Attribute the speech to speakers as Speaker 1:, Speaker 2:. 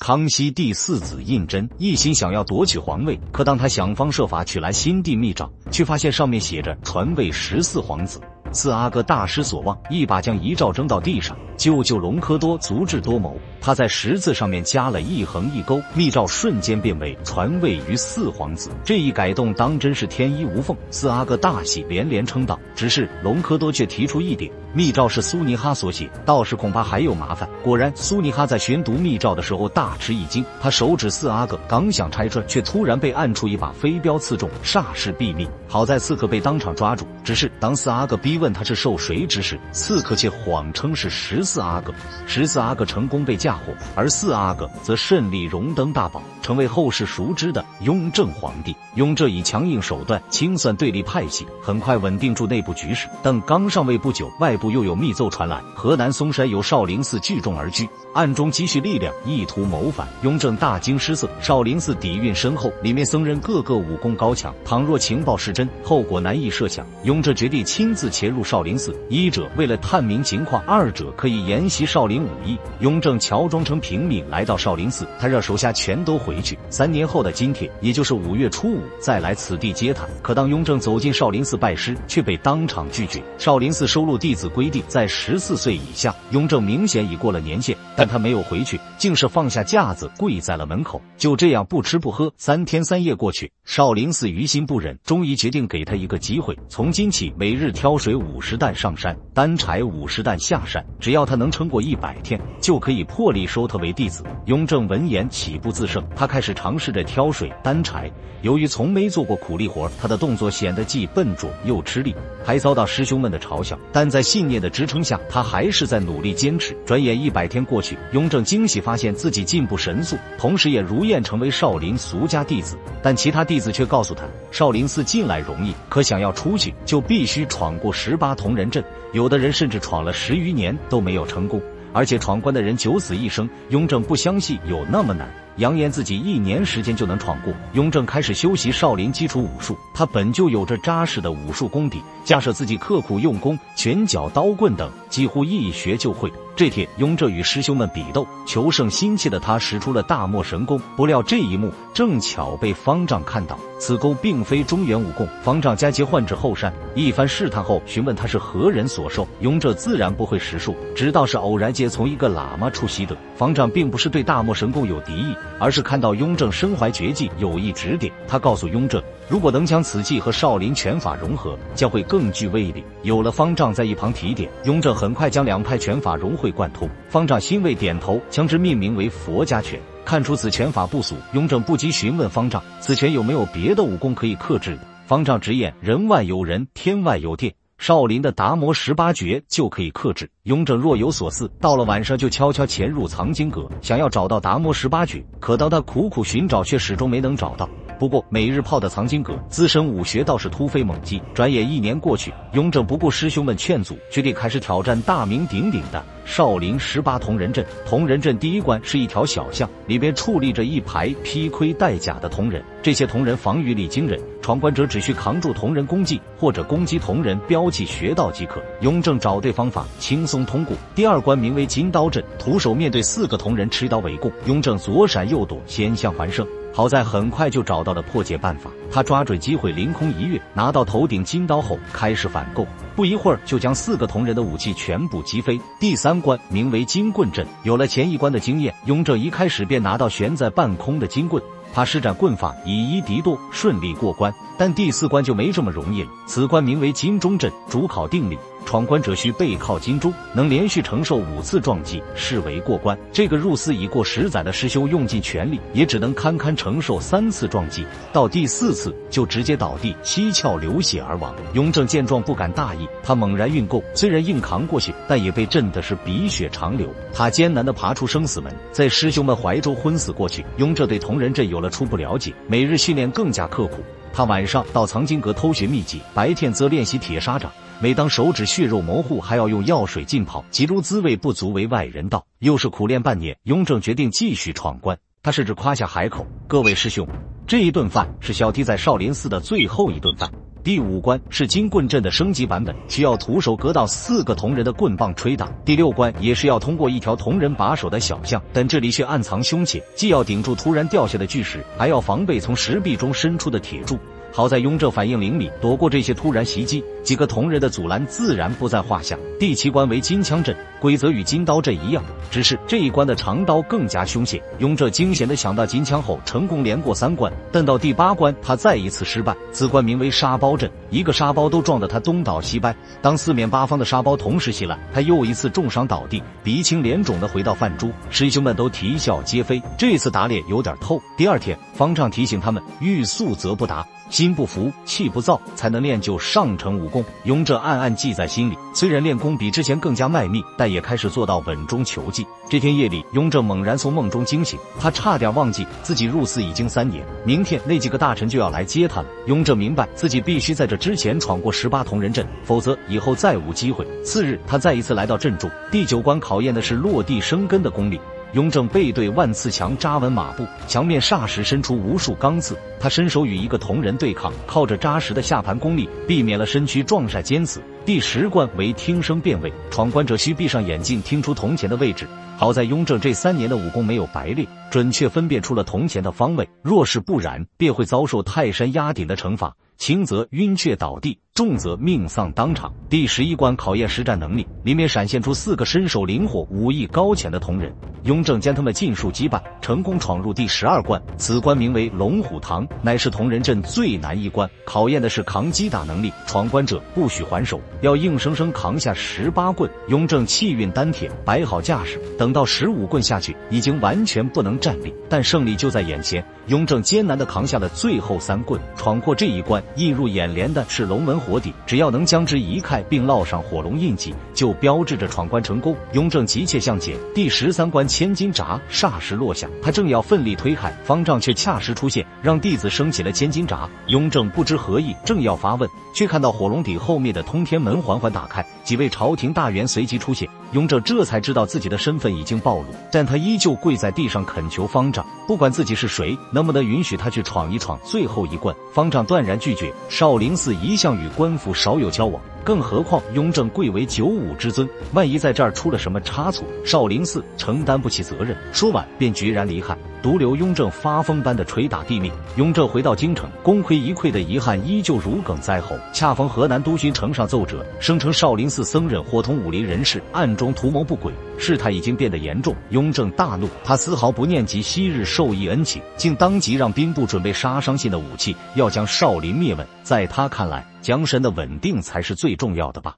Speaker 1: 康熙第四子胤禛一心想要夺取皇位，可当他想方设法取来新帝密诏，却发现上面写着传位14皇子。四阿哥大失所望，一把将遗诏扔到地上。舅舅隆科多足智多谋，他在10字上面加了一横一勾，密诏瞬间变为传位于4皇子。这一改动当真是天衣无缝，四阿哥大喜，连连称道。只是隆科多却提出一点，密诏是苏尼哈所写，到时恐怕还有麻烦。果然，苏尼哈在宣读密诏的时候大吃一惊，他手指四阿哥，刚想拆穿，却突然被按出一把飞镖刺中，煞是毙命。好在刺客被当场抓住，只是当四阿哥逼问他是受谁之时，刺客却谎称是14阿哥。14阿哥成功被嫁祸，而4阿哥则顺利荣登大宝，成为后世熟知的雍正皇帝。雍正以强硬手段清算对立派系，很快稳定住内部局势。但刚上位不久，外部又有密奏传来，河南嵩山有少林寺聚众而居，暗中积蓄力量，意图谋反。雍正大惊失色，少林寺底蕴深厚，里面僧人个个武功高强，倘若情报是真，后果难以设想。雍正决定亲自潜入少林寺，一者为了探明情况，二者可以研习少林武艺。雍正乔装成平民来到少林寺，他让手下全都回去，3年后的今天，也就是5月初5再来此地接他。可当雍正走进少林寺拜师，却被当场拒绝。少林寺收录弟子规定在14岁以下，雍正明显已过了年限，但他没有回去，竟是放下架子跪在了门口。就这样不吃不喝3天3夜过去，少林寺于心不忍，终于决定给他一个机会，从今起每日挑水50担上山，担柴50担下山，只要他能撑过100天，就可以破例收他为弟子。雍正闻言喜不自胜，他开始尝试着挑水担柴。由于从没做过苦力活，他的动作显得既笨拙又吃力，还遭到师兄们的嘲笑。但在信念的支撑下，他还是在努力坚持。转眼100天过去，雍正惊喜发现自己进步神速，同时也如愿成为少林俗家弟子。但其他弟子却告诉他，少林寺进来容易，可想要出去就必须闯过18铜人阵，有的人甚至闯了10余年都没有成功，而且闯关的人9死1生。雍正不相信有那么难，扬言自己1年时间就能闯过。雍正开始修习少林基础武术，他本就有着扎实的武术功底，加上自己刻苦用功，拳脚刀棍等几乎一学就会。这天，雍正与师兄们比斗，求胜心切的他使出了大漠神功，不料这一幕正巧被方丈看到。此功并非中原武功，方丈将其唤至后山，一番试探后询问他是何人所授。雍正自然不会实述，直到是偶然间从一个喇嘛处习得。方丈并不是对大漠神功有敌意，而是看到雍正身怀绝技，有意指点。他告诉雍正，如果能将此技和少林拳法融合，将会更具威力。有了方丈在一旁提点，雍正很快将2派拳法融会贯通。方丈欣慰点头，将之命名为佛家拳。看出此拳法不俗，雍正不及询问方丈，此拳有没有别的武功可以克制。方丈直言，人外有人，天外有天，少林的达摩18绝就可以克制。雍正若有所思，到了晚上就悄悄潜入藏经阁，想要找到达摩18绝。可当他苦苦寻找，却始终没能找到。不过每日泡的藏经阁，资深武学倒是突飞猛进。转眼1年过去，雍正不顾师兄们劝阻，决定开始挑战大名鼎鼎的少林18铜人阵。铜人阵第一关是一条小巷，里边矗立着一排披盔戴甲的铜人，这些铜人防御力惊人，闯关者只需扛住铜人攻击，或者攻击铜人标记穴道即可。雍正找对方法，轻松通过。第二关名为金刀阵，徒手面对4个铜人持刀围攻，雍正左闪右躲，险象环生。好在很快就找到了破解办法，他抓准机会凌空一跃，拿到头顶金刀后开始反攻，不一会儿就将4个铜人的武器全部击飞。第3关名为金棍阵，有了前1关的经验，雍正一开始便拿到悬在半空的金棍，他施展棍法以1敌多，顺利过关。但第4关就没这么容易了，此关名为金钟阵，主考定力，闯关者需背靠金钟，能连续承受5次撞击，视为过关。这个入寺已过10载的师兄用尽全力，也只能堪堪承受3次撞击，到第4次就直接倒地，七窍流血而亡。雍正见状不敢大意，他猛然运功，虽然硬扛过去，但也被震的是鼻血长流。他艰难地爬出生死门，在师兄们怀中昏死过去。雍正对铜人阵有了初步了解，每日训练更加刻苦。他晚上到藏经阁偷学秘籍，白天则练习铁砂掌。每当手指血肉模糊，还要用药水浸泡，其中滋味不足为外人道。又是苦练半年，雍正决定继续闯关。他甚至夸下海口：“各位师兄，这一顿饭是小弟在少林寺的最后一顿饭。”第5关是金棍阵的升级版本，需要徒手格到4个铜人的棍棒吹打。第6关也是要通过一条铜人把守的小巷，但这里却暗藏凶器，既要顶住突然掉下的巨石，还要防备从石壁中伸出的铁柱。好在雍正反应灵敏，躲过这些突然袭击，几个铜人的阻拦自然不在话下。第7关为金枪阵，规则与金刀阵一样，只是这一关的长刀更加凶险。雍正惊险地抢到金枪后，成功连过3关，但到第8关他再一次失败。此关名为沙包阵，一个沙包都撞得他东倒西歪。当4面8方的沙包同时袭来，他又一次重伤倒地，鼻青脸肿地回到饭桌，师兄们都啼笑皆非。这次打脸有点透。第2天，方丈提醒他们，欲速则不达，心不服气不躁，才能练就上乘武功。雍正暗暗记在心里，虽然练功比之前更加卖力，但也开始做到稳中求进。这天夜里，雍正猛然从梦中惊醒，他差点忘记自己入寺已经3年，明天那几个大臣就要来接他了。雍正明白自己必须在这之前闯过18铜人阵，否则以后再无机会。次日，他再一次来到阵中，第9关考验的是落地生根的功力。雍正背对万刺墙扎稳马步，墙面霎时伸出无数钢刺，他伸手与一个铜人对抗，靠着扎实的下盘功力，避免了身躯撞晒尖刺。第10关为听声辨位，闯关者需闭上眼睛听出铜钱的位置。好在雍正这3年的武功没有白练，准确分辨出了铜钱的方位，若是不然，便会遭受泰山压顶的惩罚，轻则晕厥倒地，重则命丧当场。第11关考验实战能力，里面闪现出4个身手灵活、武艺高强的铜人，雍正将他们尽数击败，成功闯入第12关。此关名为龙虎堂，乃是铜人阵最难一关，考验的是扛击打能力。闯关者不许还手，要硬生生扛下18棍。雍正气运丹田，摆好架势，等到15棍下去，已经完全不能站立，但胜利就在眼前。雍正艰难地扛下了最后3棍，闯过这一关，映入眼帘的是龙纹火底，只要能将之移开并烙上火龙印记，就标志着闯关成功。雍正急切向前，第13关千斤闸霎时落下，他正要奋力推开，方丈却恰时出现，让弟子升起了千斤闸。雍正不知何意，正要发问，却看到火龙底后面的通天门缓缓打开，几位朝廷大员随即出现。雍正这才知道自己的身份已经暴露，但他依旧跪在地上恳求方丈，不管自己是谁，能不能允许他去闯一闯最后一关。方丈断然拒绝，少林寺一向与官府少有交往，更何况雍正贵为95之尊，万一在这儿出了什么差错，少林寺承担不起责任。说完便决然离开，独留雍正发疯般的捶打地面。雍正回到京城，功亏一篑的遗憾依旧如鲠在喉。恰逢河南督军呈上奏折，声称少林寺僧人伙同武林人士暗中图谋不轨，事态已经变得严重。雍正大怒，他丝毫不念及昔日受益恩情，竟当即让兵部准备杀伤性的武器，要将少林灭门。在他看来，江山的稳定才是最重要的吧。